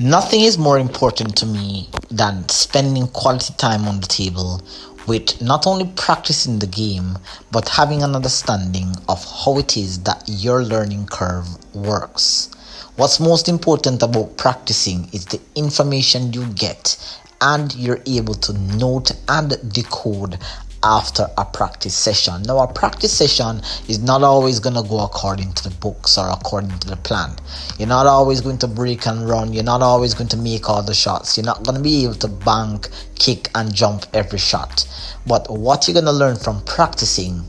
Nothing is more important to me than spending quality time on the table with not only practicing the game but having an understanding of how it is that your learning curve works. What's most important about practicing is the information you get and you're able to note and decode after a practice session. Now, a practice session is not always going to go according to the books or according to the plan. You're not always going to break and run. You're not always going to make all the shots. You're not going to be able to bank, kick, and jump every shot. But what you're going to learn from practicing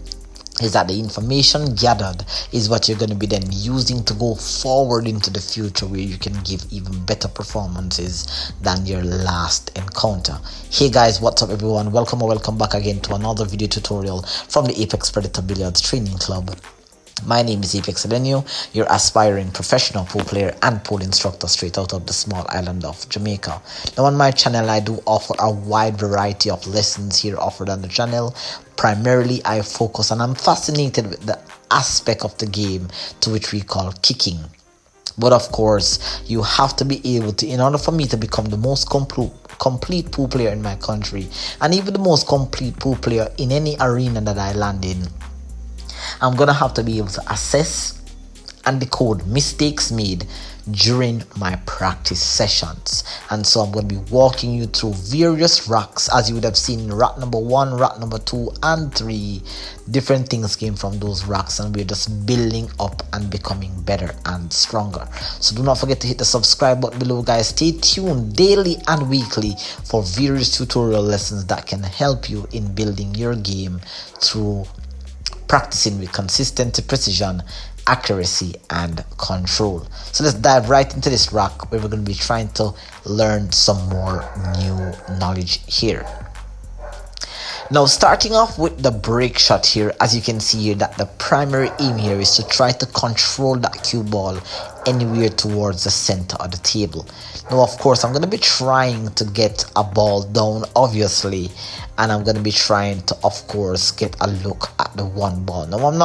is that the information gathered is what you're going to be then using to go forward into the future, where you can give even better performances than your last encounter. Hey guys, what's up everyone? Welcome back again to another video tutorial from the Apex Predator Billiards Training Club. My name is Apex Adenio, your aspiring professional pool player and pool instructor straight out of the small island of Jamaica. Now on my channel, I do offer a wide variety of lessons here offered on the channel. Primarily, I focus and I'm fascinated with the aspect of the game to which we call kicking. But of course, you have to be able to, in order for me to become the most complete pool player in my country, and even the most complete pool player in any arena that I land in, I'm gonna have to be able to assess and decode mistakes made during my practice sessions. And so I'm going to be walking you through various racks, as you would have seen in rack number 1, rack number 2 and 3. Different things came from those racks, and we're just building up and becoming better and stronger. So do not forget to hit the subscribe button below, guys. Stay tuned daily and weekly for various tutorial lessons that can help you in building your game through practicing with consistency, precision, accuracy, and control. So let's dive right into this rack, where we're going to be trying to learn some more new knowledge here. Now, starting off with the break shot here, as you can see here, that the primary aim here is to try to control that cue ball anywhere towards the center of the table. Now, of course, I'm going to be trying to get a ball down, obviously, and I'm going to be trying to, of course, get a look at the one ball. Now, I'm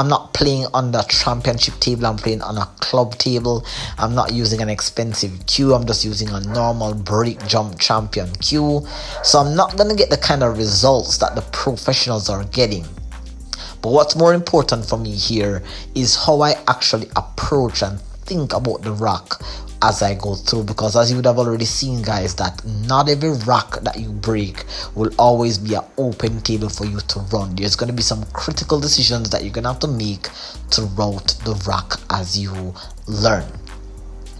not playing on the championship table. I'm playing on a club table. I'm not using an expensive cue. I'm just using a normal break jump champion cue. So I'm not going to get the kind of results that the professionals are getting. But what's more important for me here is how I actually approach and think about the rack as I go through, because as you would have already seen, guys, that not every rack that you break will always be an open table for you to run. There's going to be some critical decisions that you're going to have to make throughout the rack as you learn.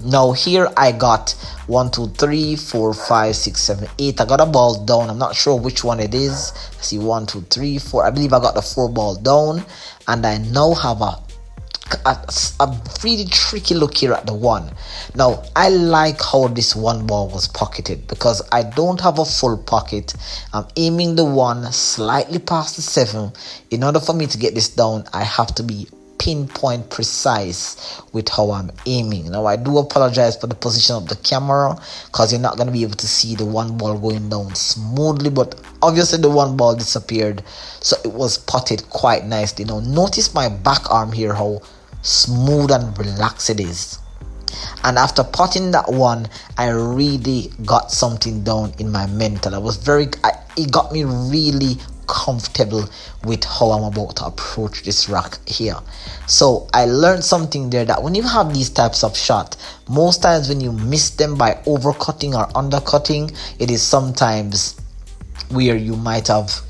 Now here I got 1, 2, 3, 4, 5, 6, 7, 8. I got a ball down. I'm not sure which one it is. I see 1, 2, 3, 4. I believe I got the 4 ball down, and I now have a really tricky look here at the 1. Now I like how this 1 ball was pocketed, because I don't have a full pocket. I'm aiming the 1 slightly past the 7. In order for me to get this down, I have to be pinpoint precise with how I'm aiming. Now I do apologize for the position of the camera, because you're not going to be able to see the 1 ball going down smoothly, but obviously the 1 ball disappeared, so it was potted quite nicely. Now notice my back arm here, how smooth and relaxed it is. And after potting that 1, I really got something down in my mental. It got me really comfortable with how I'm about to approach this rack here. So I learned something there, that when you have these types of shot, most times when you miss them by overcutting or undercutting, it is sometimes where you might have,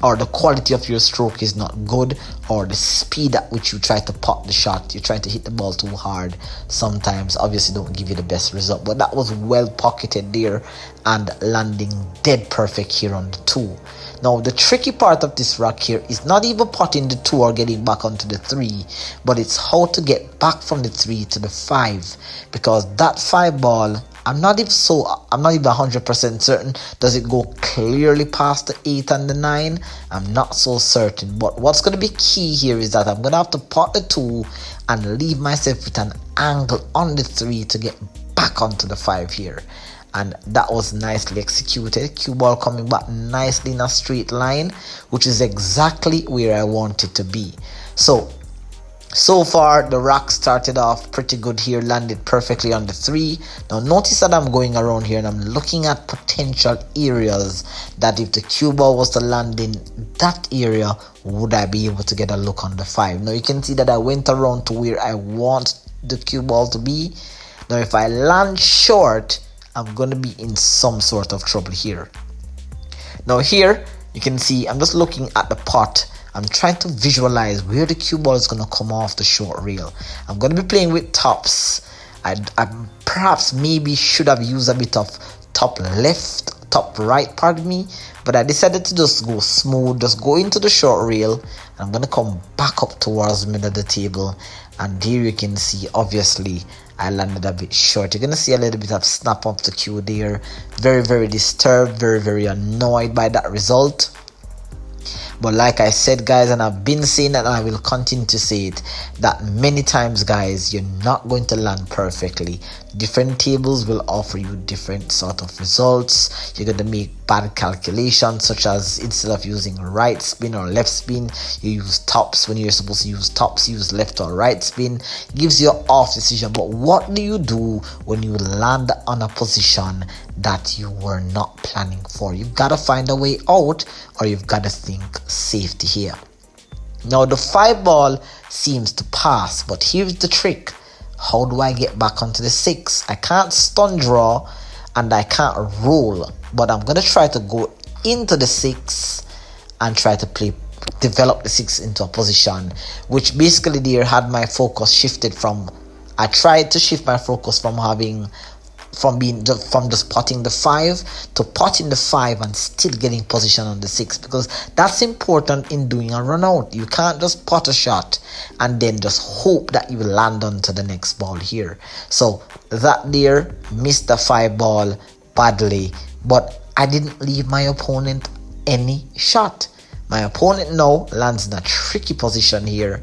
or the quality of your stroke is not good, or the speed at which you try to pot the shot, you try to hit the ball too hard, sometimes obviously don't give you the best result. But that was well pocketed there and landing dead perfect here on the 2. Now the tricky part of this rack here is not even potting the 2 or getting back onto the 3, but it's how to get back from the 3 to the 5, because that 5 ball, I'm not even 100% certain. Does it go clearly past the 8 and the 9? I'm not so certain. But what's going to be key here is that I'm going to have to pot the 2 and leave myself with an angle on the 3 to get back onto the 5 here. And that was nicely executed. Cue ball coming back nicely in a straight line, which is exactly where I want it to be. So So far, the rock started off pretty good here, landed perfectly on the 3. Now notice that I'm going around here and I'm looking at potential areas that if the cue ball was to land in that area, would I be able to get a look on the 5? Now you can see that I went around to where I want the cue ball to be. Now if I land short, I'm going to be in some sort of trouble here. Now here, you can see I'm just looking at the pot. I'm trying to visualize where the cue ball is going to come off the short reel. I'm going to be playing with tops. I perhaps maybe should have used a bit of top left, top right, pardon me. But I decided to just go smooth, just go into the short reel. I'm going to come back up towards the middle of the table. And here you can see, obviously, I landed a bit short. You're going to see a little bit of snap off the cue there. Very, very disturbed, very, very annoyed by that result. But like I said, guys, and I've been saying that and I will continue to say it, that many times, guys, you're not going to land perfectly. Different tables will offer you different sort of results. You're going to make bad calculations, such as instead of using right spin or left spin, you use tops when you're supposed to use tops, use left or right spin. It gives you an off decision. But what do you do when you land on a position that you were not planning for? You've got to find a way out, or you've got to think safety here. Now the 5 ball seems to pass, but here's the trick. How do I get back onto the 6? I can't stun draw and I can't roll, but I'm gonna try to go into the 6 and try to develop the 6 into a position, which basically there had my focus shifted from. I tried to shift my focus from just potting the 5 to potting the 5 and still getting position on the 6, because that's important in doing a run out. You can't just pot a shot and then just hope that you will land onto the next ball here. So that there missed the 5 ball badly, but I didn't leave my opponent any shot. My opponent now lands in a tricky position here,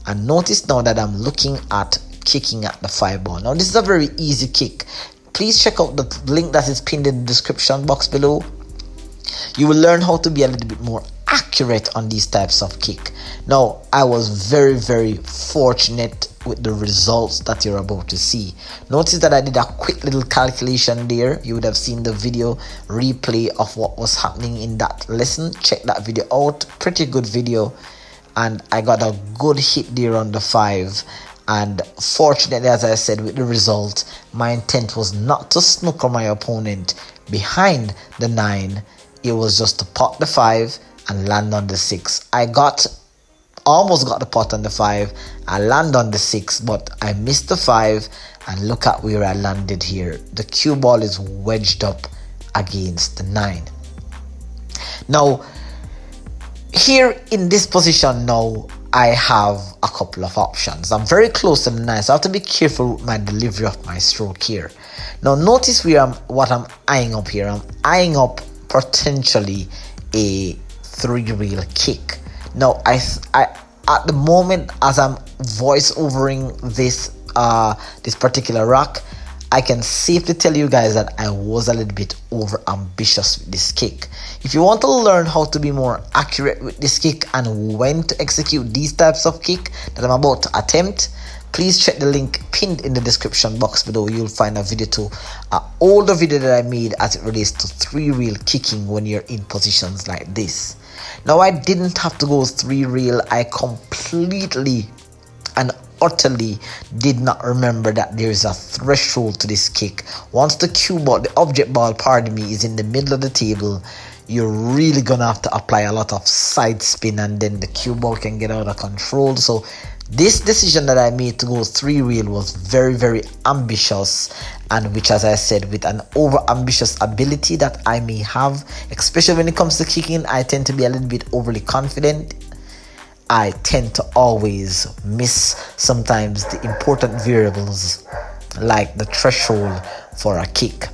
and notice now that I'm looking at kicking at the 5 ball. Now this is a very easy kick. Please check out the link that is pinned in the description box below. You will learn how to be a little bit more accurate on these types of kick. Now, I was very, very fortunate with the results that you're about to see. Notice that I did a quick little calculation there. You would have seen the video replay of what was happening in that lesson. Check that video out. Pretty good video. And I got a good hit there on the 5. And fortunately, as I said, with the result, my intent was not to snooker my opponent behind the 9. It was just to pot the 5 and land on the 6. I almost got the pot on the 5. I land on the 6, but I missed the 5. And look at where I landed here. The cue ball is wedged up against the 9. Now, here in this position now, I have a couple of options. I'm very close to the 9, so I have to be careful with my delivery of my stroke here. Now notice what I'm eyeing up here. I'm eyeing up potentially a 3-reel kick. Now I at the moment, as I'm voice overing this particular rock, I can safely tell you guys that I was a little bit over ambitious with this kick. If you want to learn how to be more accurate with this kick and when to execute these types of kick that I'm about to attempt, please check the link pinned in the description box below. You'll find a video to an older video that I made as it relates to 3-reel kicking when you're in positions like this. Now I didn't have to go 3-reel. I completely and utterly did not remember that there is a threshold to this kick. Once the cue ball, the object ball, pardon me, is in the middle of the table, you're really gonna have to apply a lot of side spin, and then the cue ball can get out of control. So this decision that I made to go 3-reel was very, very ambitious, and which, as I said, with an over ambitious ability that I may have, especially when it comes to kicking, I tend to be a little bit overly confident. I tend to always miss sometimes the important variables like the threshold for a kick.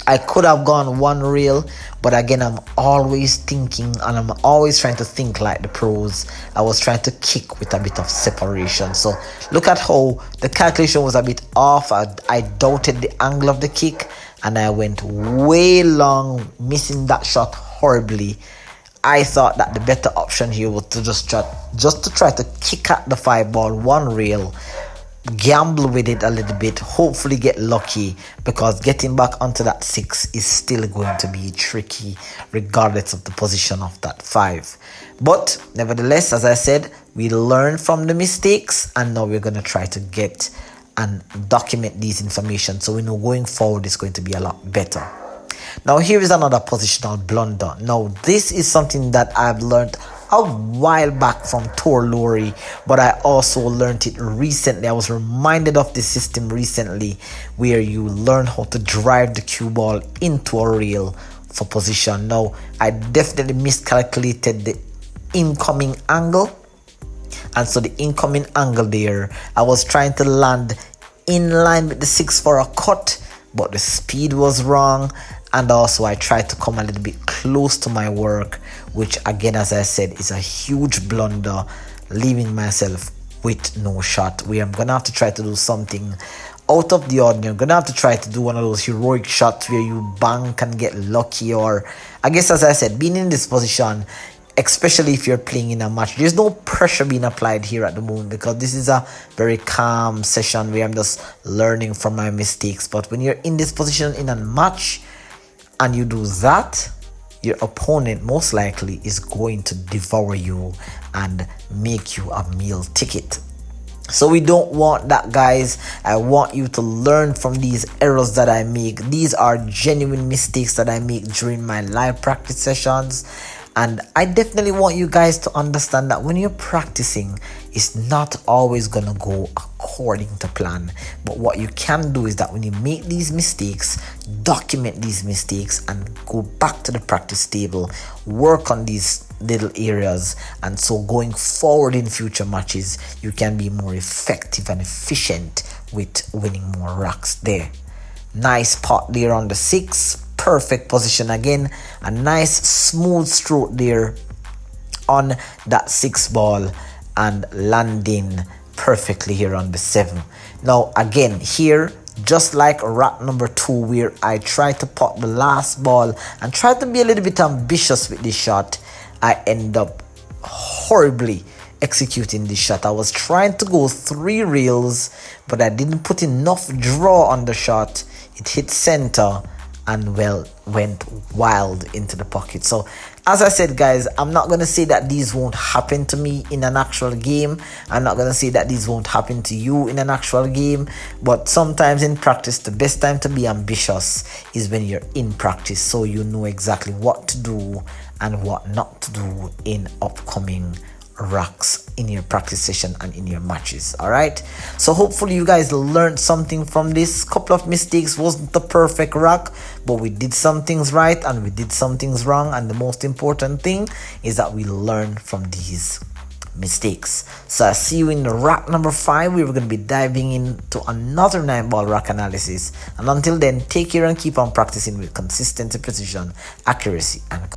I could have gone 1 reel, but again, I'm always thinking and I'm always trying to think like the pros. I was trying to kick with a bit of separation. So look at how the calculation was a bit off. I doubted the angle of the kick and I went way long, missing that shot horribly. I thought that the better option here was to just to try to kick at the 5 ball one rail, gamble with it a little bit, hopefully get lucky, because getting back onto that 6 is still going to be tricky regardless of the position of that 5. But nevertheless, as I said, we learn from the mistakes, and now we're going to try to get and document these information so we know going forward it's going to be a lot better. Now here is another positional blunder. Now this is something that I've learned a while back from Tor Lori, but I also learned it recently. I was reminded of this system recently, where you learn how to drive the cue ball into a rail for position. Now I definitely miscalculated the incoming angle, and so the incoming angle there, I was trying to land in line with the 6 for a cut, but the speed was wrong, and also I tried to come a little bit close to my work, which again, as I said, is a huge blunder, leaving myself with no shot, where I'm gonna have to try to do something out of the ordinary. I'm gonna have to try to do one of those heroic shots where you bank and get lucky, or I guess, as I said, being in this position, especially if you're playing in a match, there's no pressure being applied here at the moment, because this is a very calm session where I'm just learning from my mistakes. But when you're in this position in a match and you do that, your opponent most likely is going to devour you and make you a meal ticket. So we don't want that, guys. I want you to learn from these errors that I make. These are genuine mistakes that I make during my live practice sessions. And I definitely want you guys to understand that when you're practicing, it's not always going to go according to plan. But what you can do is that when you make these mistakes, document these mistakes and go back to the practice table, work on these little areas, and so going forward in future matches, you can be more effective and efficient with winning more rocks there. Nice pot there on the 6. Perfect position again, a nice smooth stroke there on that 6 ball, and landing perfectly here on the 7. Now again, here, just like rock number 2, where I tried to pot the last ball and tried to be a little bit ambitious with this shot, I end up horribly executing this shot. I was trying to go 3 rails, but I didn't put enough draw on the shot. It hit center and went wild into the pocket. So as I said, guys, I'm not going to say that these won't happen to me in an actual game. I'm not going to say that these won't happen to you in an actual game. But sometimes in practice, the best time to be ambitious is when you're in practice, so you know exactly what to do and what not to do in upcoming rocks in your practice session and in your matches. All right, so hopefully you guys learned something from this. Couple of mistakes, wasn't the perfect rock, but we did some things right and we did some things wrong, and the most important thing is that we learn from these mistakes. So I see you in the rock number 5. We're going to be diving into another 9-ball rock analysis, and until then, take care and keep on practicing with consistency, precision, accuracy, and